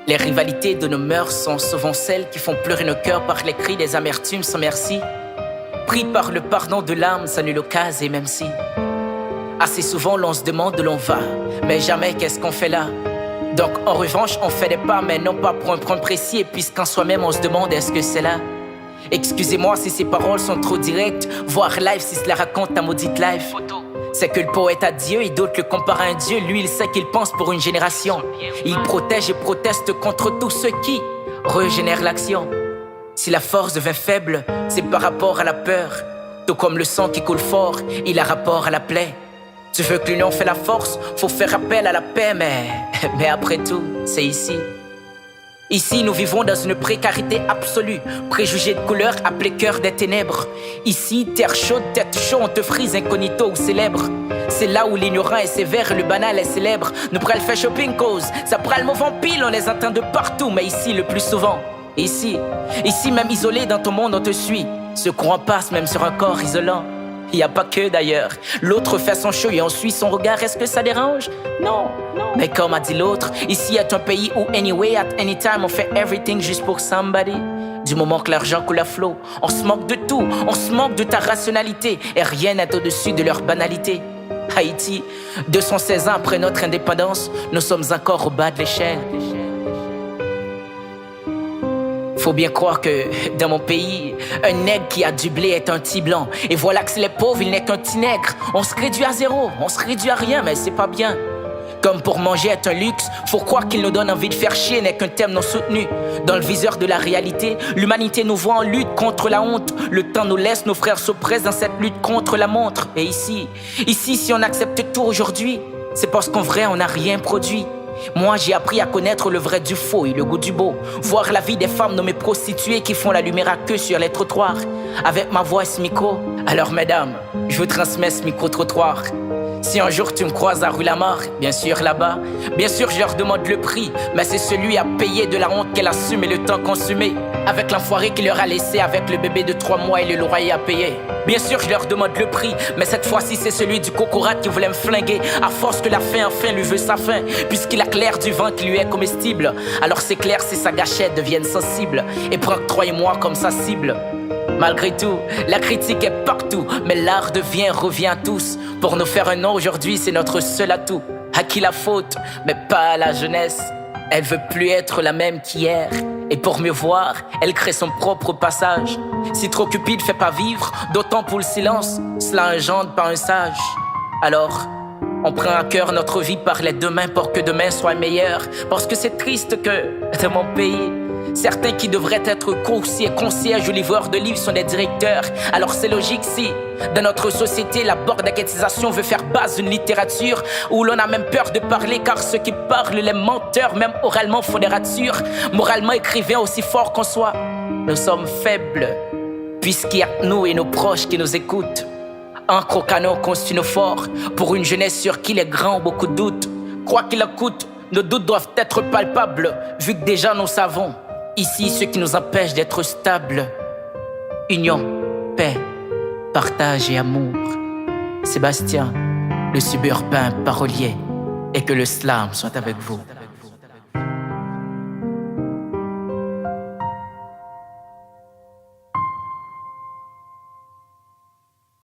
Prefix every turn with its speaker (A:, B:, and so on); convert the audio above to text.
A: Les rivalités de nos mœurs sont souvent celles qui font pleurer nos cœurs par les cris des amertumes sans merci. Pris par le pardon de l'âme, ça nulle occasion, et même si assez souvent l'on se demande où l'on va, mais jamais qu'est-ce qu'on fait là. Donc en revanche on fait des pas, mais non pas pour un point précis, et puisqu'en soi-même on se demande est-ce que c'est là. Excusez-moi si ces paroles sont trop directes, voire live si cela raconte ta maudite life. C'est que le poète a Dieu et d'autres le comparent à un Dieu. Lui il sait qu'il pense pour une génération. Il protège et proteste contre tous ceux qui régénèrent l'action. Si la force devient faible, c'est par rapport à la peur. Tout comme le sang qui coule fort, il a rapport à la plaie. Tu veux que l'union fait la force, faut faire appel à la paix, mais après tout, c'est ici. Ici, nous vivons dans une précarité absolue, préjugés de couleur appelés cœur des ténèbres. Ici, terre chaude, tête chaude, on te frise incognito ou célèbre. C'est là où l'ignorant est sévère et le banal est célèbre. Nous prenons le fait shopping cause, ça prend le mot vampire, on les entend de partout, mais ici le plus souvent. Ici même isolé dans ton monde, on te suit. Ce courant passe même sur un corps isolant. Il n'y a pas que d'ailleurs. L'autre fait son show et on suit son regard. Est-ce que ça dérange? Non. Mais comme a dit l'autre, ici est un pays où anyway, at any time, on fait everything juste pour somebody. Du moment que l'argent coule à flot, on se moque de tout, on se moque de ta rationalité. Et rien n'est au-dessus de leur banalité. Haïti, 216 ans après notre indépendance, nous sommes encore au bas de l'échelle. Faut bien croire que dans mon pays, un nègre qui a du blé est un petit blanc. Et voilà que c'est les pauvres, il n'est qu'un petit nègre. On se réduit à zéro, on se réduit à rien, mais c'est pas bien. Comme pour manger est un luxe, faut croire qu'il nous donne envie de faire chier n'est qu'un thème non soutenu. Dans le viseur de la réalité, l'humanité nous voit en lutte contre la honte. Le temps nous laisse, nos frères s'oppressent dans cette lutte contre la montre. Et ici, si on accepte tout aujourd'hui, c'est parce qu'en vrai on n'a rien produit. Moi j'ai appris à connaître le vrai du faux et le goût du beau. Voir la vie des femmes nommées prostituées qui font la lumière à queue sur les trottoirs. Avec ma voix et ce micro, alors mesdames, je vous transmets ce micro-trottoir. Si un jour tu me croises à rue Lamar, bien sûr là-bas, bien sûr je leur demande le prix, mais c'est celui à payer de la honte qu'elle assume et le temps consumé. Avec l'enfoiré qui leur a laissé avec le bébé de 3 mois et le loyer à payer. Bien sûr je leur demande le prix, mais cette fois-ci c'est celui du cocorat qui voulait me flinguer. À force que la faim enfin lui veut sa faim, puisqu'il a clair du vent qui lui est comestible. Alors c'est clair si sa gâchette devienne sensible et prend que 3 et moi comme sa cible. Malgré tout, la critique est partout, mais l'art revient à tous. Pour nous faire un nom aujourd'hui, c'est notre seul atout. À qui la faute? Mais pas à la jeunesse. Elle veut plus être la même qu'hier. Et pour mieux voir, elle crée son propre passage. Si trop cupide fait pas vivre, d'autant pour le silence, cela engendre pas un sage. Alors, on prend à cœur notre vie par les deux mains pour que demain soit meilleur. Parce que c'est triste que, dans mon pays, certains qui devraient être coursiers, concierges ou livreurs de livres sont des directeurs. Alors c'est logique si, dans notre société, la bordacétisation veut faire base d'une littérature où l'on a même peur de parler, car ceux qui parlent, les menteurs, même oralement, font des ratures. Moralement écrivains, aussi forts qu'on soit, nous sommes faibles, puisqu'il y a nous et nos proches qui nous écoutent. Encre au canon constitue nos forts, pour une jeunesse sur qui les grands ont beaucoup de doutes. Quoi qu'il en coûte, nos doutes doivent être palpables, vu que déjà nous savons. Ici, ce qui nous empêche d'être stables. Union, paix, partage et amour. Sébastien, le suburbain parolier, et que le slam soit avec vous.